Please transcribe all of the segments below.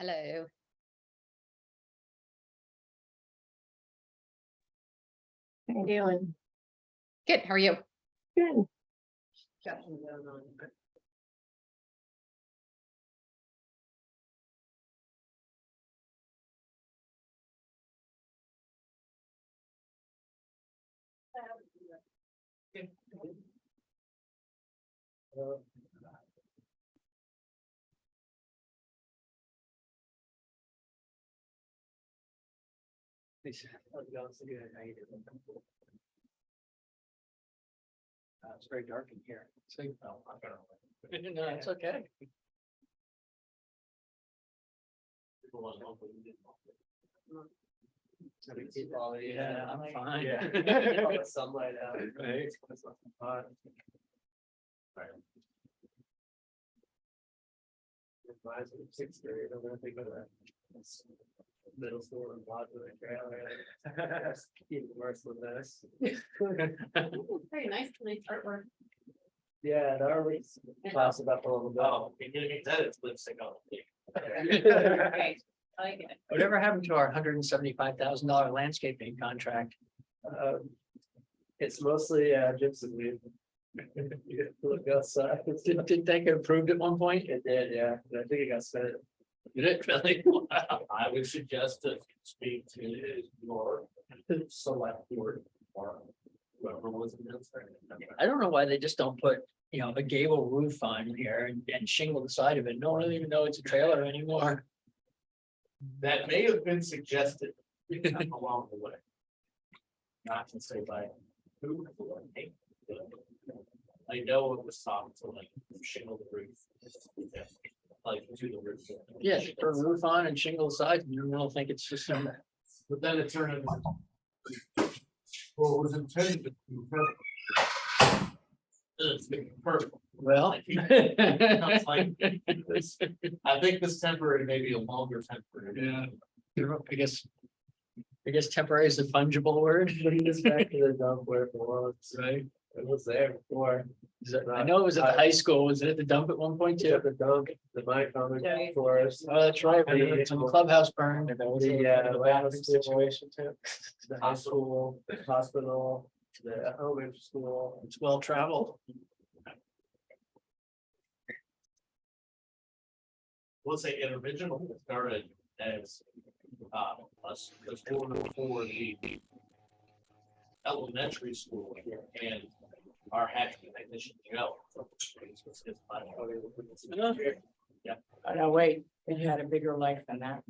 Hello. How you doing? Good. How are you? Good. It's very dark in here. No, it's okay. Yeah, I'm fine. Yeah. Sunlight out. Right. Reminds me of sixth grade, I'm gonna think of that. Middle school and lots of the trailer. Even worse than this. Very nice artwork. Yeah, the artwork's class up a little bit. Oh, it's lipstick on. Right. I like it. Whatever happened to our $175,000 landscaping contract? It's mostly gypsum weed. Look outside. Did they get approved at one point? It did, yeah, and I think it got spent. Did it really? I would suggest to speak to your select board or whoever was in this. I don't know why they just don't put, a gable roof on here and shingle the side of it. No one even know it's a trailer anymore. That may have been suggested along the way. Not to say by who. I know it was thought to like shingle the roof. Yeah, like to the roof. Yeah, put a roof on and shingle the sides, and you don't think it's just some. But then it turned into. Well, it was intended to be perfect. Well. It's like, I think this temporary may be a longer temporary. Yeah. I guess temporary is a fungible word. Bring this back to the dump where it belongs. Right. It was there before. I know it was at the high school. Was it at the dump at one point too? The dump, the mine common forest. Oh, that's right. When the clubhouse burned. There was The a lab situation. situation too. The high school, the hospital, the elementary school. It's well traveled. We'll say it originally started as us for the elementary school and our hatchery technician, Oh, no, wait, it had a bigger life than that.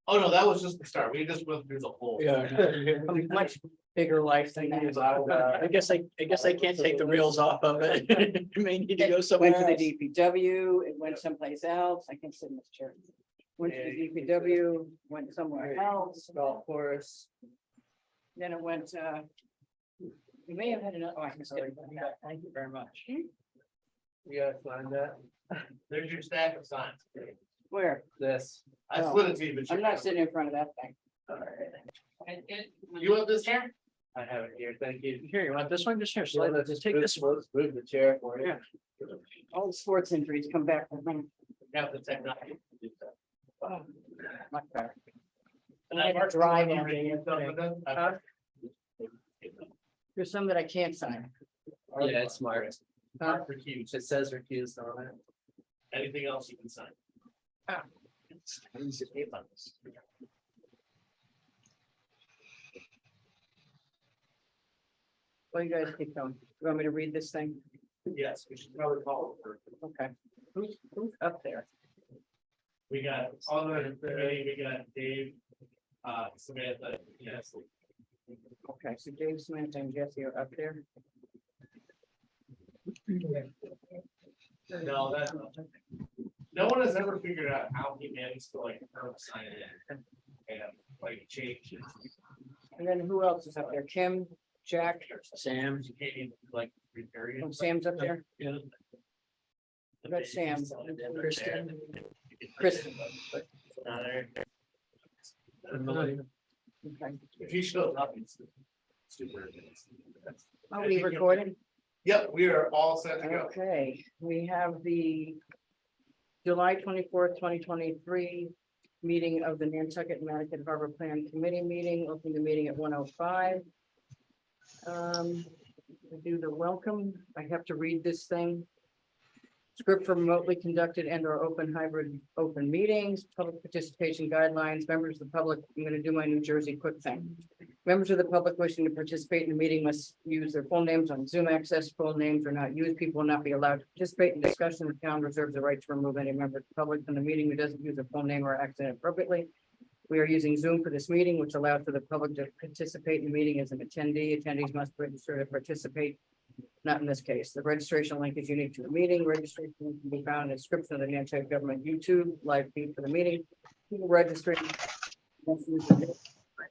Oh, no, that was just the start. We just went through the whole. A much bigger life than that. I guess I can't take the reels off of it. You may need to go It somewhere went to the else. DPW, it went someplace else, I can sit in this chair. Went to the DPW, went somewhere else, Golf course. then it went, you may have had another, oh, I can skip. Thank you very much. You gotta find that, There's your stack of signs. Where? this. I Oh. split it to you, but. I'm not sitting in front of that thing. You want this chair? I have it here, thank you. Here, you want this one? Just here, So slide, let's just take this one. Let's move the chair for you. Yeah. All the sports injuries come back with me. Have the technology to do that. Oh, much better. And I I've had to drive in already- there yesterday. There's some that I can't sign. Yeah, it's smart. Huh? Recused. It says recused on it. Anything else you can sign? Well, you guys keep going. You want me to read this thing? Yes, we should probably call it. Okay. Who's up there? We got on the committee, we got Dave, Samantha, yes. Okay, so Dave Smith and Jesse are up there. No, that, no one has ever figured out how he managed to like sign it in and like change it. And then who else is up there? Kim, Jack, Sam. You can't even like repair it. oh, Sam's up there. Yeah. That's Sam. Kristen. Kristen. Emily. Okay. If he shows up, it's super. Are we recording? Yep, we are all set to go. Okay, we have the July 24th, 2023 meeting of the Nantucket and Connecticut Harbor Plan Committee meeting, open the meeting at 1:05. We do the welcome. I have to read this thing. Script for remotely conducted and or open hybrid open meetings, public participation guidelines, members of the public. I'm going to do my New Jersey quick thing. Members of the public wishing to participate in the meeting must use their full names on Zoom access. Full names are not used. People will not be allowed to participate in discussion. The town reserves the right to remove any member of the public from the meeting who doesn't use their full name or accent appropriately. We are using Zoom for this meeting, which allows for the public to participate in the meeting as an attendee. Attendees must register to participate. Not in this case. The registration link is unique to the meeting. Registration can be found in the description of the Nantucket government YouTube live feed for the meeting. People registering.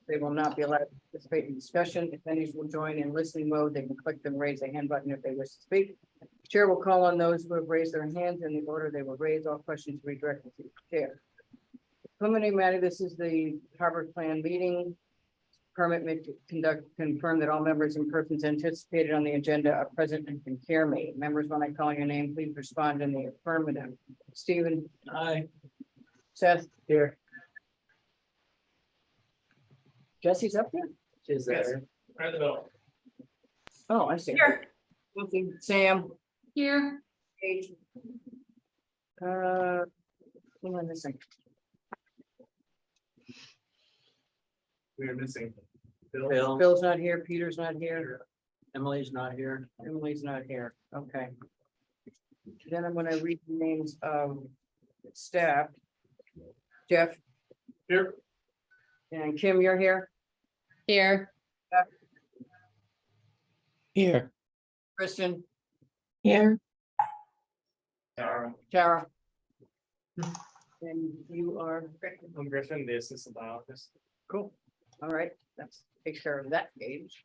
They will not be allowed to participate in discussion. Attendees will join in listening mode. They can click the raise a hand button if they wish to speak. Chair will call on those who have raised their hands in the order they will raise. All questions will be directed to the chair. Preliminary matter, this is the Harbor Plan meeting. Permit may confirm that all members and persons anticipated on the agenda are present and can hear me. Members, when I call your name, please respond in the affirmative. Stephen. Aye. Seth. Here. Jesse's up there? Is there? Right in the middle. Oh, I see. Here. Okay, Sam. Here. Kate. Who am I missing? We are missing. Bill, Bill's not here. Peter's not here. Emily's not here. Emily's not here. Okay. Then I'm gonna read the names of staff. Jeff Here. and Kim, you're here. Here. Here. Kristen, Here. Tara, Tara. And you are, I'm Griffin, the assistant office. cool. All right, that's takes care of that page.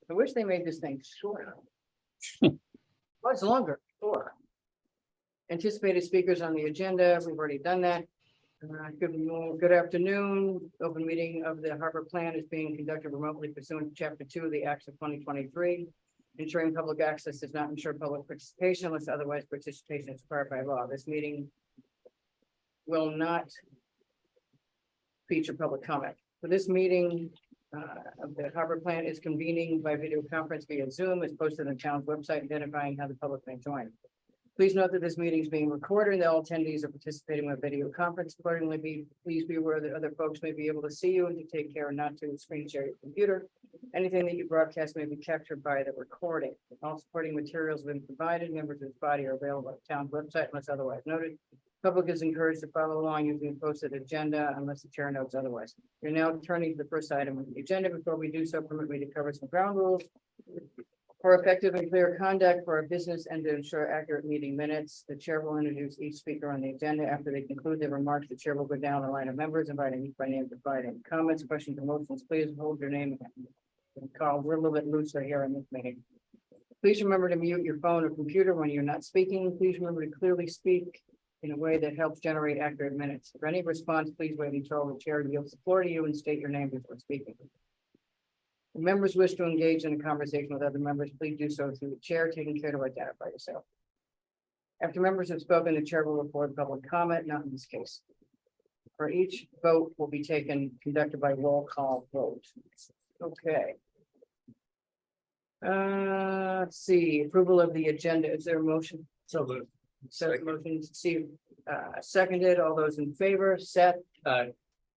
I wish they made this thing shorter. Well, it's longer, sure. Anticipated speakers on the agenda, we've already done that. Good afternoon. Open meeting of the Harbor Plan is being conducted remotely pursuant to Chapter 2 of the Acts of 2023. Ensuring public access does not ensure public participation unless otherwise participation is required by law. This meeting will not feature public comment. For this meeting, of the Harbor Plan is convening by video conference via Zoom, is posted on the town's website identifying how the public may join. Please note that this meeting is being recorded and that all attendees are participating with video conference. Accordingly, please be aware that other folks may be able to see you and to take care not to screen share your computer. Anything that you broadcast may be captured by the recording. All supporting materials have been provided. Members of this body are available at the town's website unless otherwise noted. Public is encouraged to follow along using the posted agenda unless the chair notes otherwise. We're now turning to the first item on the agenda. Before we do so, permit me to cover some ground rules. For effective and clear conduct for our business and to ensure accurate meeting minutes, the chair will introduce each speaker on the agenda. After they conclude their remarks, the chair will go down the line of members, inviting each by name to provide any comments, questions, or motions. Please hold your name. Carl, we're a little bit looser here in this meeting. Please remember to mute your phone or computer when you're not speaking. Please remember to clearly speak in a way that helps generate accurate minutes. For any response, please wait until the chair yields the floor to you and state your name before speaking. If members wish to engage in a conversation with other members, please do so through the chair, taking care to identify yourself. After members have spoken, the chair will report public comment, not in this case. For each vote will be conducted by roll call vote. Okay. Let's see, approval of the agenda. Is there a motion? So moved. Seth motion, Steve, seconded. All those in favor, Seth,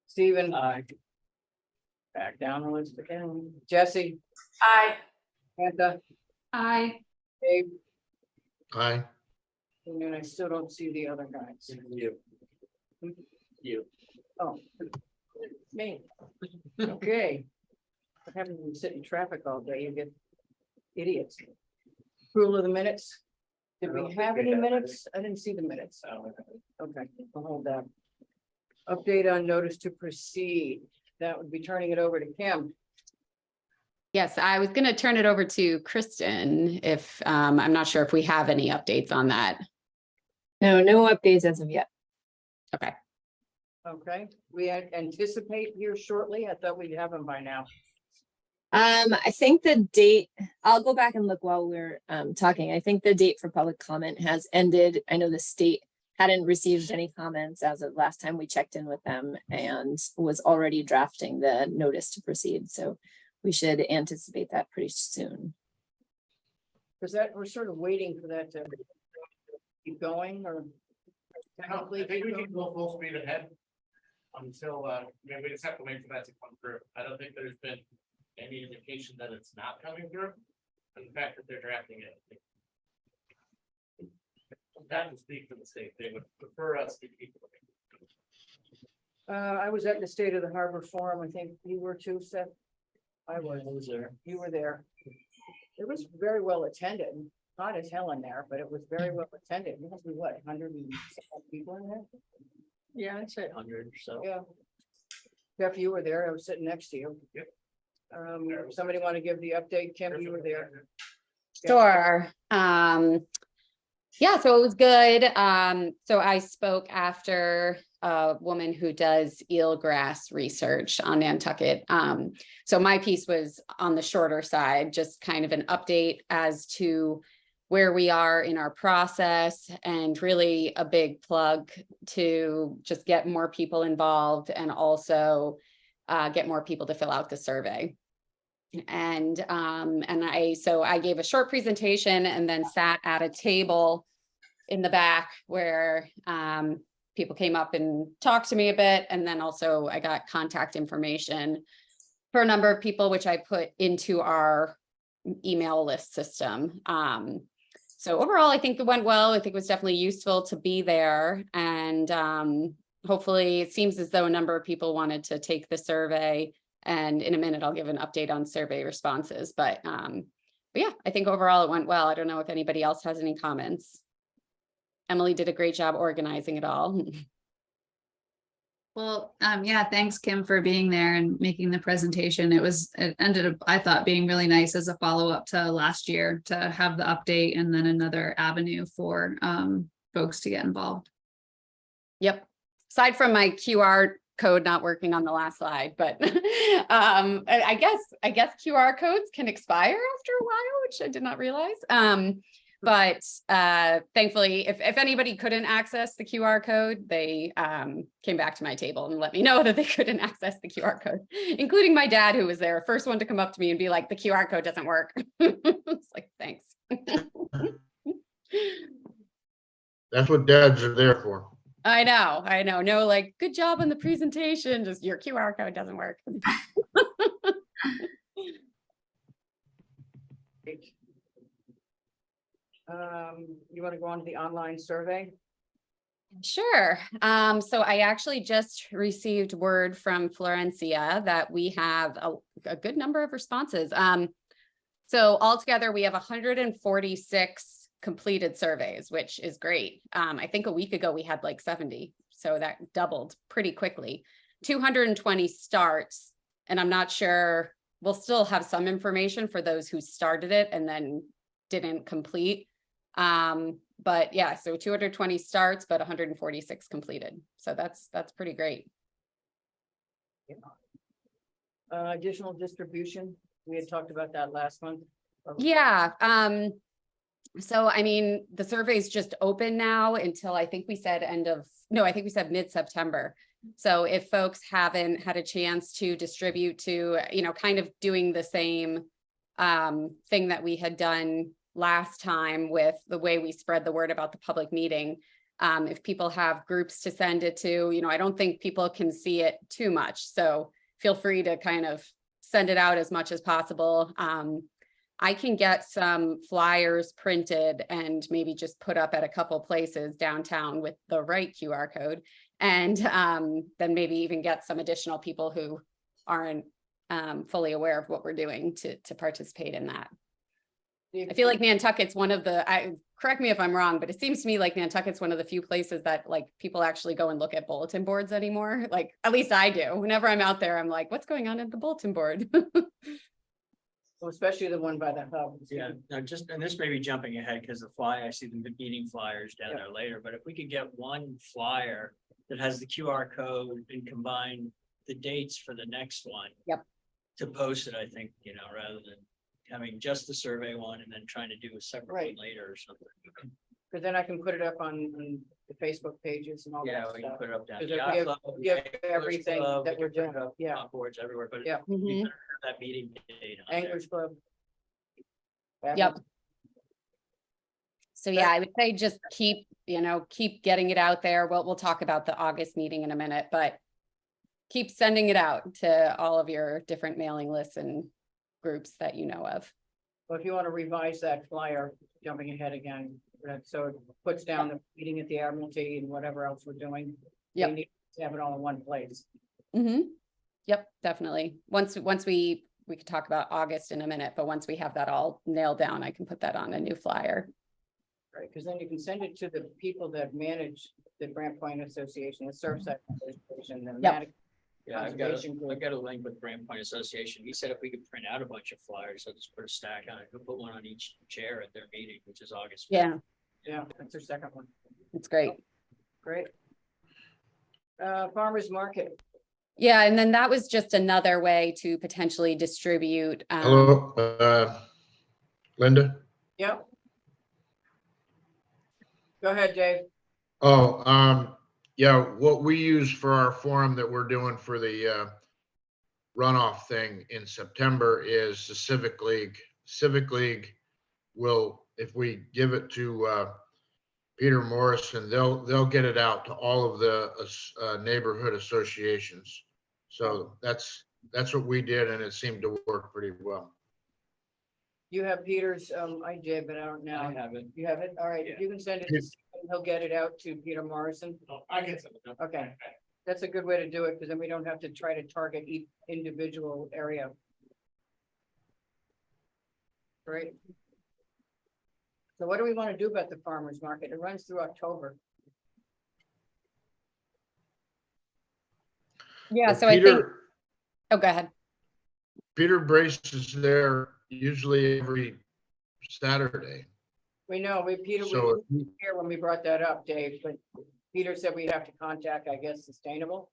Stephen, Aye. back down the list again. Jesse, Aye. Pantha, Aye. Dave, Aye. and then I still don't see the other guys. You. Oh, me. Okay. What happens when you sit in traffic all day? You get idiots. Approval of the minutes. Did I don't we think have we any have minutes? I didn't see the minutes. Oh, Okay, I'll hold that. Update on notice to proceed. That would be turning it over to Kim. Yes, I was going to turn it over to Kristen if I'm not sure if we have any updates on that. No, no updates as of yet. Okay. Okay, we anticipate here shortly. I thought we'd have them by now. I think the date, I'll go back and look while we're talking. I think the date for public comment has ended. I know the state hadn't received any comments as of last time we checked in with them and was already drafting the notice to proceed. So we should anticipate that pretty soon. Because that, we're sort of waiting for that to keep going or. I think we can go full speed ahead. Until, we just have to wait for that to come through. I don't think there's been any indication that it's not coming through. And the fact that they're drafting it. That to speak for the state, they would prefer us to keep. I was at the State of the Harbor Forum. I think you were too, Seth. I was. there. You were there. It was very well attended. Hot as hell in there, but it was very well attended. You must be what, 100 people in there? Yeah, I'd say 100 or so. Yeah. Jeff, you were there. I was sitting next to you. Yep. Somebody want to give the update? Kim, you were there. Sure. Yeah, so it was good. So I spoke after a woman who does eelgrass research on Nantucket. So my piece was on the shorter side, just kind of an update as to where we are in our process, and really a big plug to just get more people involved and also get more people to fill out the survey. And I gave a short presentation and then sat at a table in the back where people came up and talked to me a bit. And then also I got contact information for a number of people, which I put into our email list system. So overall, I think it went well. I think it was definitely useful to be there. And hopefully it seems as though a number of people wanted to take the survey. And in a minute, I'll give an update on survey responses. But yeah, I think overall it went well. I don't know if anybody else has any comments. Emily did a great job organizing it all. Well, yeah, thanks, Kim, for being there and making the presentation. It ended up, I thought, being really nice as a follow-up to last year to have the update and then another avenue for folks to get involved. Yep. Aside from my QR code not working on the last slide, but I guess QR codes can expire after a while, which I did not realize. But thankfully, if anybody couldn't access the QR code, they came back to my table and let me know that they couldn't access the QR code, including my dad, who was there, first one to come up to me and be like, the QR code doesn't work. It's like, thanks. That's what dads are there for. I know. No, like, good job on the presentation. Just your QR code doesn't work. You want to go on to the online survey? Sure. So I actually just received word from Florencia that we have a good number of responses. So altogether, we have 146 completed surveys, which is great. I think a week ago we had like 70, so that doubled pretty quickly. 220 starts, and I'm not sure, we'll still have some information for those who started it and then didn't complete. But yeah, so 220 starts, but 146 completed. So that's pretty great. Additional distribution. We had talked about that last month. Yeah. So I mean, the survey is just open now until I think we said mid-September. So if folks haven't had a chance to distribute to, kind of doing the same thing that we had done last time with the way we spread the word about the public meeting. If people have groups to send it to, I don't think people can see it too much. So feel free to kind of send it out as much as possible. I can get some flyers printed and maybe just put up at a couple places downtown with the right QR code. And then maybe even get some additional people who aren't fully aware of what we're doing to participate in that. I feel like Nantucket's one of the, correct me if I'm wrong, but it seems to me like Nantucket's one of the few places that like people actually go and look at bulletin boards anymore. Like, at least I do. Whenever I'm out there, I'm like, what's going on at the bulletin board? Well, especially the one by the hub. Yeah, no, and this may be jumping ahead because I see the meeting flyers down there later, but if we could get one flyer that has the QR code and combine the dates for the next one. Yep. To post it, I think, rather than having just the survey one and then trying to do a separate one later or something. Because then I can put it up on the Facebook pages and all Yeah, that we can stuff. put it up down. Because the if yacht give- club, give anglers everything club, that we we're can put it doing, up yeah. on boards everywhere, but Yeah. we Mhm. better have that meeting date on there. Anglers Club. Yep. So yeah, I would say just keep, keep getting it out there. We'll talk about the August meeting in a minute, but keep sending it out to all of your different mailing lists and groups that you know of. Well, if you want to revise that flyer, jumping ahead again, so it puts down the meeting at the Admiralty and whatever else we're doing. Yep. We need to have it all in one place. Yep, definitely. Once we could talk about August in a minute, but once we have that all nailed down, I can put that on a new flyer. Right, because then you can send it to the people that manage the Grant Point Association, the Surfside Association, the Yep. Matic. Yeah, Conservation group. I've got a link with Grand Point Association. He said if we could print out a bunch of flyers, I'll just put a stack on it. We'll put one on each chair at their meeting, which is August 5th. Yeah, Yeah, that's their second one. it's great. Great. Farmers Market. Yeah, and then that was just another way to potentially distribute. Hello, Linda? Yep. Go ahead, Dave. Oh, yeah, what we use for our forum that we're doing for the runoff thing in September is the Civic League. Civic League will, if we give it to Peter Morrison, they'll get it out to all of the neighborhood associations. So that's what we did, and it seemed to work pretty well. You have Peter's, I did, but I don't know. I have it. You have it? All right, Yeah. if you can send it, to Stephen, he'll get it out to Peter Morrison. Oh, I can send it. Okay. That's a good way to do it, because then we don't have to try to target each individual area. Great. So what do we want to do about the farmer's market? It runs through October. Yeah, Well, so I think, Peter- oh, go ahead. Peter Brace is there usually every Saturday. We know, Peter, So we were here when we brought that up, Dave, but Peter said we'd have to contact, I guess, Sustainable.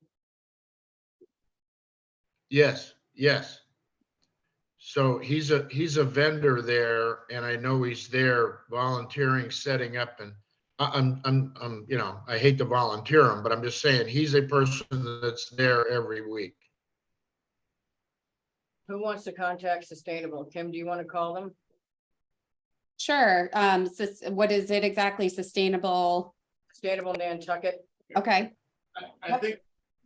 yes. So he's a vendor there, and I know he's there volunteering, setting up, and I'm, I hate to volunteer him, but I'm just saying, he's a person that's there every week. Who wants to contact Sustainable? Kim, do you want to call them? Sure. What is it exactly? Sustainable? Sustainable Nantucket, Okay, I think,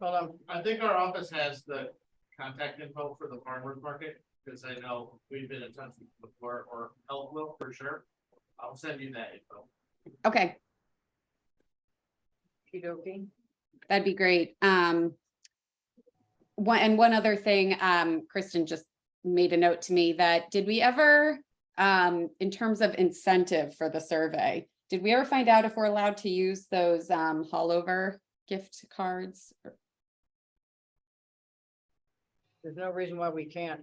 hold on. I think our office has the contact info for the farmers market, because I know we've been in touch before, or Health will for sure. I'll send you that info. okay, Okey-dokey. that'd be great. One other thing, Kristen just made a note to me that, did we ever, in terms of incentive for the survey, did we ever find out if we're allowed to use those haul over gift cards? There's no reason why we can't.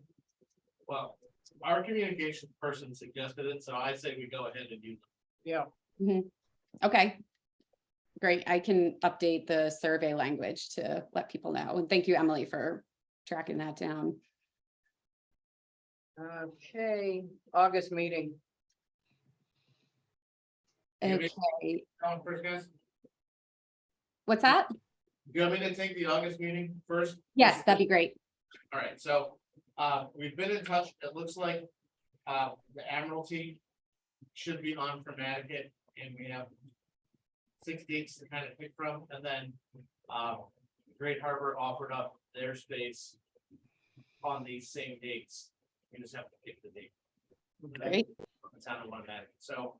Well, our communication person suggested it, so I say we go ahead and use it. Yeah, Okay. Great. I can update the survey language to let people know. And thank you, Emily, for tracking that down. okay, August meeting. You Okay, First, guys, what's that? do you want me to take the August meeting first? Yes, that'd be great. All right, so, we've been in touch, it looks like, the Admiralty should be on for Connecticut, and we have 6 dates to kind of pick from, and then, Great Harbor offered up their space on these same dates. You just have to pick the date. Great. It's on one Connecticut, so,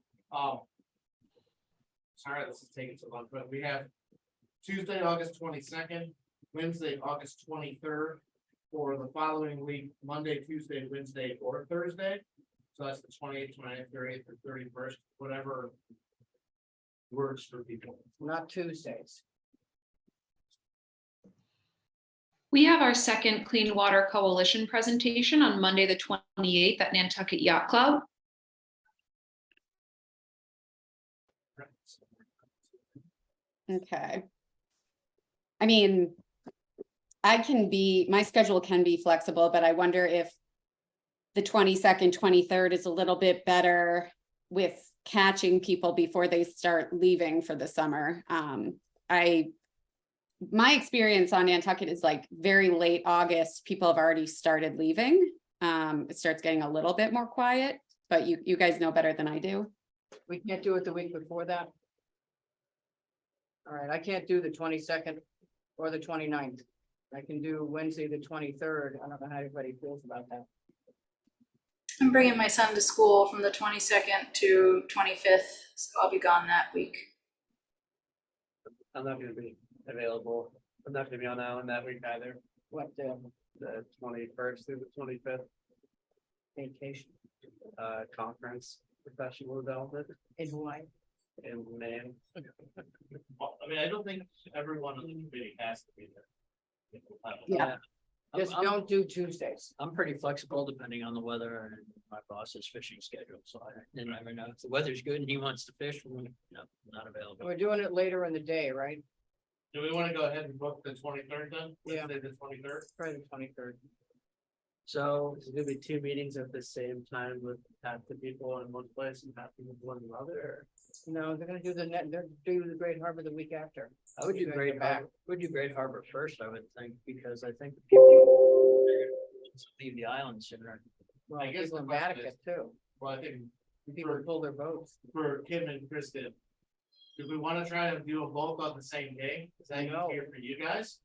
sorry, this is taking so long, but we have Tuesday, August 22nd, Wednesday, August 23rd, for the following week, Monday, Tuesday, Wednesday, or Thursday. So that's the 28th, 29th, 30th, or 31st, whatever works for people. Not Tuesdays. We have our second Clean Water Coalition presentation on Monday, the 28th at Nantucket Yacht Club. Okay. I mean, my schedule can be flexible, but I wonder if the 22nd, 23rd is a little bit better with catching people before they start leaving for the summer. My experience on Nantucket is like very late August, people have already started leaving. It starts getting a little bit more quiet, but you guys know better than I do. We can't do it the week before that. All right, I can't do the 22nd or the 29th. I can do Wednesday, the 23rd. I don't know how everybody feels about that. I'm bringing my son to school from the 22nd to 25th, so I'll be gone that week. I'm not gonna be available. I'm not gonna be on island that week either, What, the 21st through the 25th, vacation conference, professional development in Hawaii? in Maine. Well, I mean, I don't think everyone on the committee has to be there. Yeah. Just I'm- don't do Tuesdays. I'm pretty flexible depending on the weather and my boss's fishing schedule, so I never know. If the weather's good and he wants to fish, we're not available. We're doing it later in the day, right? Do we want to go ahead and book the 23rd then? Yeah. Wednesday, the 23rd? Friday, the 23rd. So Is it gonna be 2 meetings at the same time with half the people in one place and half the people in another? Or? No, they're gonna do they're do the Great Harbor the week after. I would You do guys Great are back. Harbor, first, I would think, because I think the people leave the island sooner. Well, I guess people in the question Vatican too. Well, I think People pull their boats. for Kim and Kristen, do we want to try and do them both on the same day? Is that No. easier for you guys?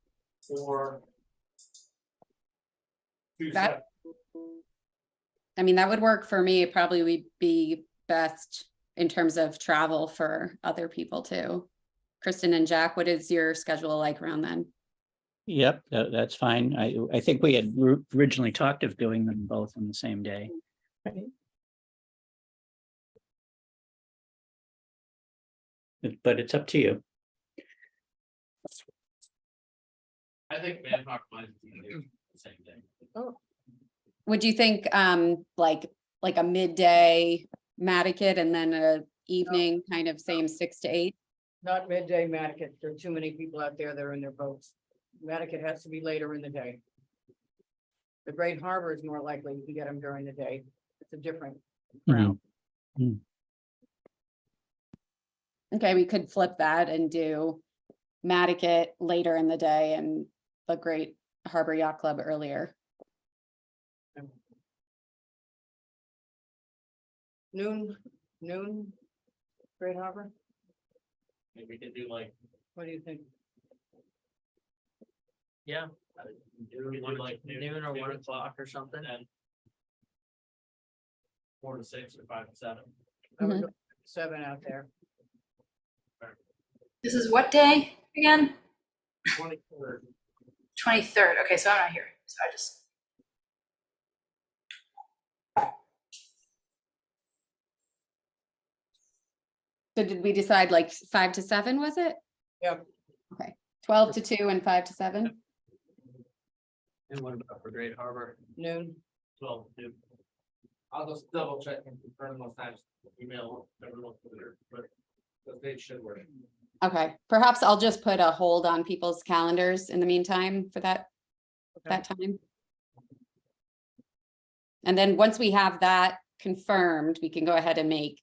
Or? Two That- sep- I mean, that would work for me. It probably would be best in terms of travel for other people too. Kristen and Jack, what is your schedule like around then? Yep, that's fine. I think we had originally talked of doing them both on the same day. But it's up to you. I think Manhawk might be the same day. Would you think like a midday Mattakit and then a evening kind of same 6 to 8? Not midday Mattakit. There are too many people out there that are in their boats. Mattakit has to be later in the day. The Great Harbor is more likely you can get them during the day. It's a different crowd. Okay, we could flip that and do Mattakit later in the day and the Great Harbor Yacht Club earlier. Noon, Great Harbor. Maybe we could do like, What do you think? Yeah. do we do like Noon or 1 o'clock or something. and 4 to 6 or 5 to 7. I would go 7 out there. This is what day again? 23rd. 23rd. Okay, so I'm not here. So I just. So did we decide like 5 to 7, was it? Yep. Okay, 12 to 2 and 5 to 7. And what about for Great Harbor? Noon. 12 to 2. I'll just double check and confirm those times, email everyone, but those dates should work. Okay, perhaps I'll just put a hold on people's calendars in the meantime for that time. And then once we have that confirmed, we can go ahead and make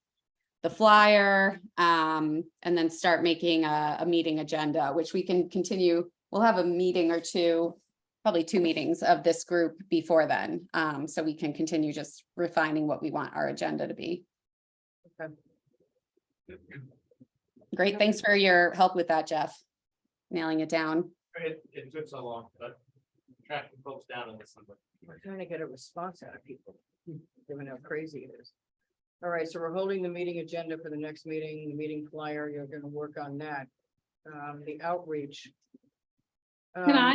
the flyer, and then start making a meeting agenda, which we can continue. We'll have a meeting or two, probably 2 meetings of this group before then. So we can continue just refining what we want our agenda to be. Okay. Great, thanks for your help with that, Jeff. Nailing it down. It took so long, but tracking folks down in this number. We're trying to get a response out of people, given how crazy it is. All right, so we're holding the meeting agenda for the next meeting, the meeting flyer, you're gonna work on that. The outreach. Can I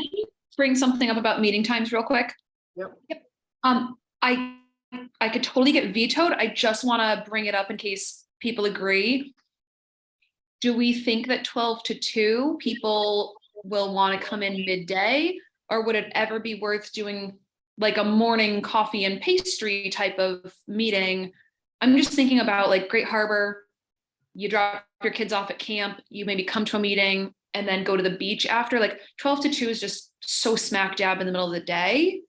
bring something up about meeting times real quick? Yep. I could totally get vetoed. I just want to bring it up in case people agree. Do we think that 12 to 2 people will want to come in midday, or would it ever be worth doing like a morning coffee and pastry type of meeting? I'm just thinking about like Great Harbor, you drop your kids off at camp, you maybe come to a meeting and then go to the beach after. Like 12 to 2 is just so smack dab in the middle of the day.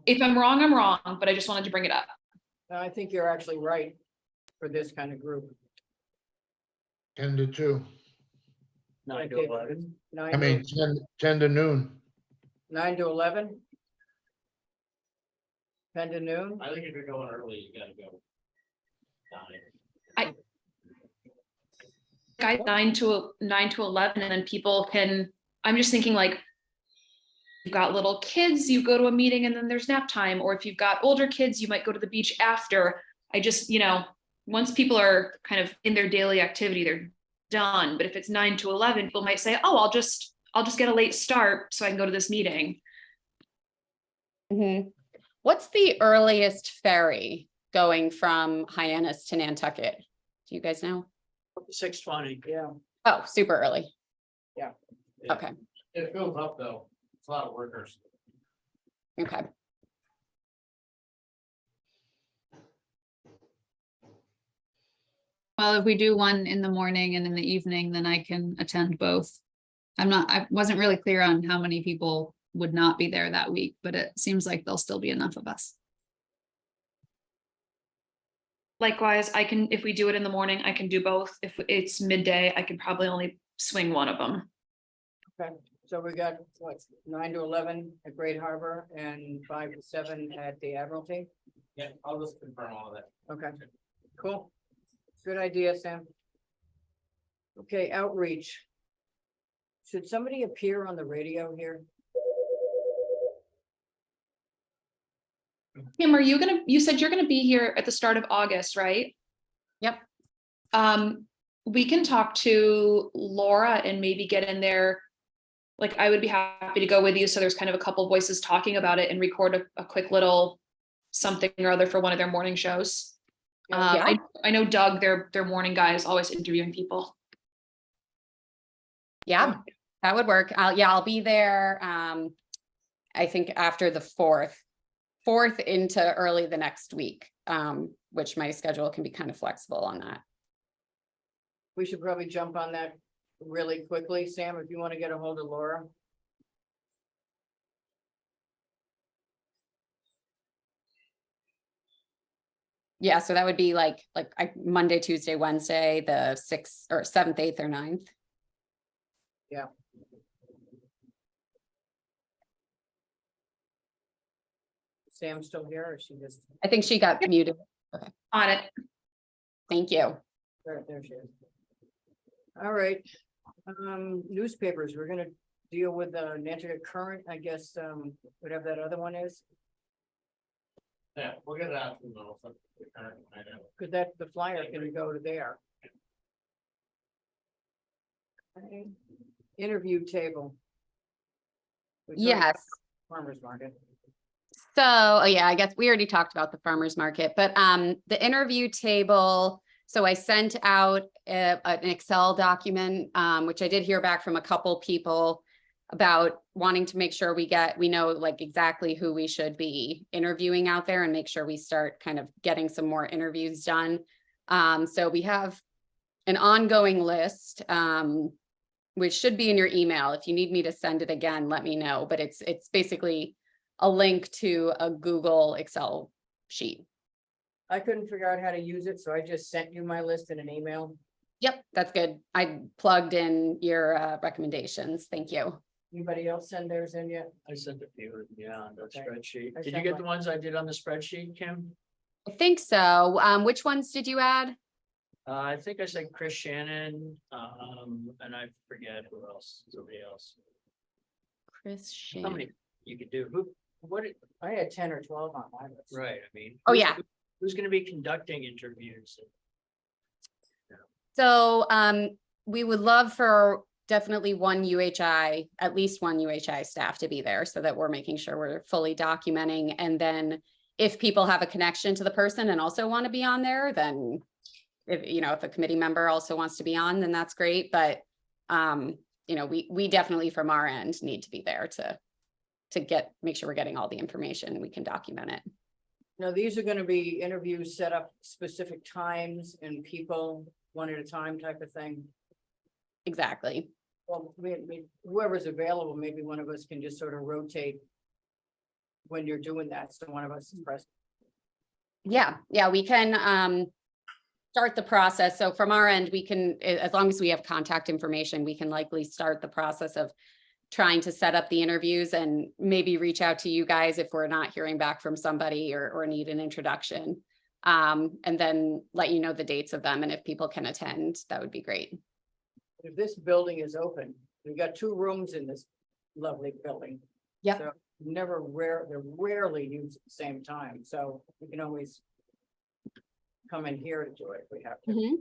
If I'm wrong, I'm wrong, but I just wanted to bring it up. I think you're actually right. for this kind of group? 10 to 2. 9 to Okay. 11. I mean, 10 to noon. 9 to 11? 10 to noon? I think if you're going early, you gotta go. 9. Guys, 9 to 11, and then people can, I'm just thinking like, you've got little kids, you go to a meeting and then there's nap time, or if you've got older kids, you might go to the beach after. I just, once people are kind of in their daily activity, they're done. But if it's 9 to 11, people might say, oh, I'll just get a late start so I can go to this meeting. Mhm. What's the earliest ferry going from Hyannis to Nantucket? Do you guys know? 6:20. Yeah. Oh, super early. Yeah. Okay, It fills up though. It's a lot of workers. okay. Well, if we do one in the morning and in the evening, then I can attend both. I wasn't really clear on how many people would not be there that week, but it seems like there'll still be enough of us. Likewise, if we do it in the morning, I can do both. If it's midday, I could probably only swing one of them. Okay, so we got what, 9 to 11 at Great Harbor and 5 to 7 at the Admiralty? Yeah, I'll just confirm all of that. Okay, cool. Good idea, Sam. Okay, outreach. Should somebody appear on the radio here? Kim, you said you're gonna be here at the start of August, right? Yep. We can talk to Laura and maybe get in there. Like, I would be happy to go with you. So there's kind of a couple voices talking about it and record a quick little something or other for one of their morning shows. Yeah. I know Doug, their morning guy, is always interviewing people. Yeah, that would work. I'll be there. I think after the 4th into early the next week, which my schedule can be kind of flexible on that. We should probably jump on that really quickly. Sam, if you want to get a hold of Laura. Yeah, so that would be like Monday, Tuesday, Wednesday, the 6th or 7th, 8th, or 9th. Yeah. Sam still here or she just, I think she got muted. On it. Thank you. there she is. All right, newspapers, we're gonna deal with the Nantucket Current, I guess, whatever that other one is. Yeah, we'll get it out in the middle. Cause the flyer can go to there. Okay. Interview table. We talked about Yes. Farmers market. So, yeah, I guess we already talked about the farmer's market, but the interview table. So I sent out an Excel document, which I did hear back from a couple people about wanting to make sure we know like exactly who we should be interviewing out there and make sure we start kind of getting some more interviews done. So we have an ongoing list, which should be in your email. If you need me to send it again, let me know, but it's basically a link to a Google Excel sheet. I couldn't figure out how to use it, so I just sent you my list in an email. Yep, that's good. I plugged in your recommendations. Thank you. Anybody else send theirs in yet? I sent a few, yeah, on the Okay. spreadsheet. I Did you sent get mine. the ones I did on the spreadsheet, Kim? I think so. Which ones did you add? I think I said Chris Shannon, and I forget who else, somebody else. Chris How Shan. many you could do? What, I had 10 or 12 on my list. right, I mean. Oh, who's- yeah. Who's gonna be conducting interviews? So we would love for definitely one UHI, at least one UHI staff to be there so that we're making sure we're fully documenting. And then if people have a connection to the person and also want to be on there, then if a committee member also wants to be on, then that's great. But we definitely from our end need to be there to make sure we're getting all the information and we can document it. Now, these are gonna be interviews set up specific times and people one at a time type of thing. Exactly. Well, whoever's available, maybe one of us can just sort of rotate when you're doing that, so one of us is present. Yeah, we can. start the process. So from our end, we can, as long as we have contact information, we can likely start the process of trying to set up the interviews and maybe reach out to you guys if we're not hearing back from somebody or need an introduction. And then let you know the dates of them. And if people can attend, that would be great. If this building is open, we've got 2 rooms in this lovely building. Yep. So they're rarely used at the same time, so we can always come in here to do it if we have to. Mhm.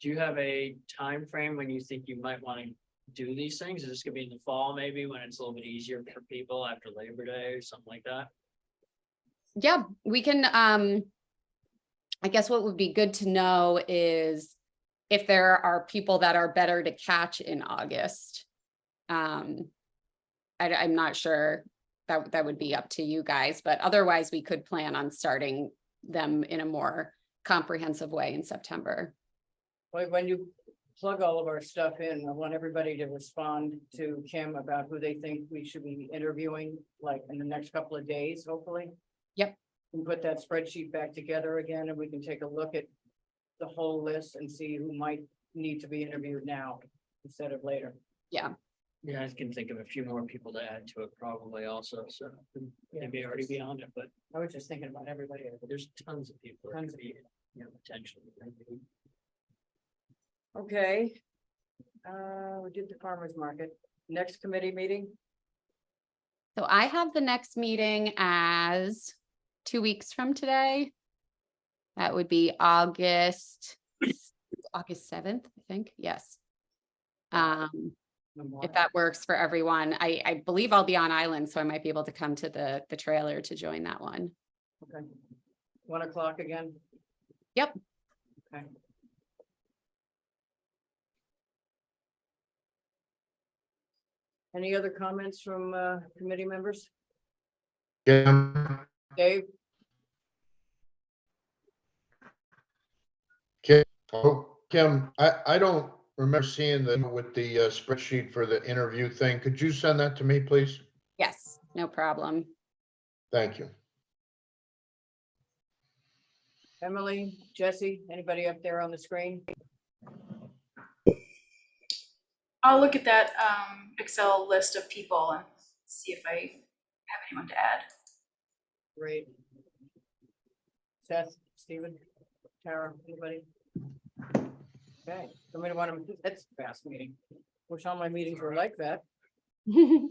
Do you have a time frame when you think you might want to do these things? Is this gonna be in the fall, maybe, when it's a little bit easier for people after Labor Day or something like that? Yeah, we can, I guess what would be good to know is if there are people that are better to catch in August. I'm not sure, that would be up to you guys, but otherwise we could plan on starting them in a more comprehensive way in September. Well, when you plug all of our stuff in, I want everybody to respond to Kim about who they think we should be interviewing, like in the next couple of days, hopefully. Yep. And put that spreadsheet back together again, and we can take a look at the whole list and see who might need to be interviewed now instead of later. Yeah, I can think of a few more people to add to it probably also, so maybe already beyond it, but I was just thinking about everybody. there's tons of people. that Tons could of be, you know, potentially. Okay. We did the farmer's market. Next committee meeting, So I have the next meeting as 2 weeks from today. That would be August 7th, I think, yes. If that works for everyone, I believe I'll be on island, so I might be able to come to the trailer to join that one. Okay. 1 o'clock again? Yep. Okay. Any other comments from committee members? Kim, Dave? Kim, I don't remember seeing with the spreadsheet for the interview thing. Could you send that to me, please? Yes, no problem. Thank you. Emily, Jesse, anybody up there on the screen? I'll look at that Excel list of people and see if I have anyone to add. Great. Seth, Stephen, Tara, anybody? Okay, somebody want to, that's a fast meeting. Wish all my meetings were like that. Hey,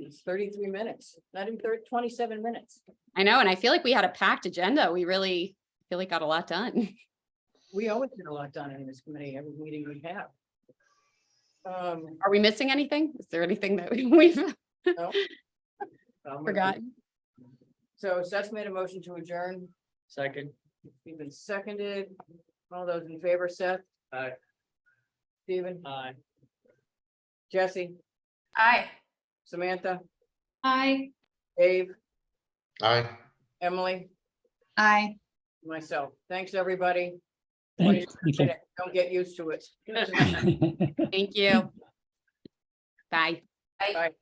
it's 33 minutes, not even 27 minutes. I know, and I feel like we had a packed agenda. We really feel like got a lot done. We always get a lot done in this committee, every meeting we have. Are we missing anything? Is there anything that we've No. forgotten? So Seth's made a motion to adjourn. Second. Stephen seconded. All those in favor, Seth? Aye. Stephen? Aye. Jesse? Aye. Samantha? Aye. Dave? Aye. Emily? Aye. Myself. Thanks, everybody. Thank you. Don't get used to it. Thank you. Bye. Bye.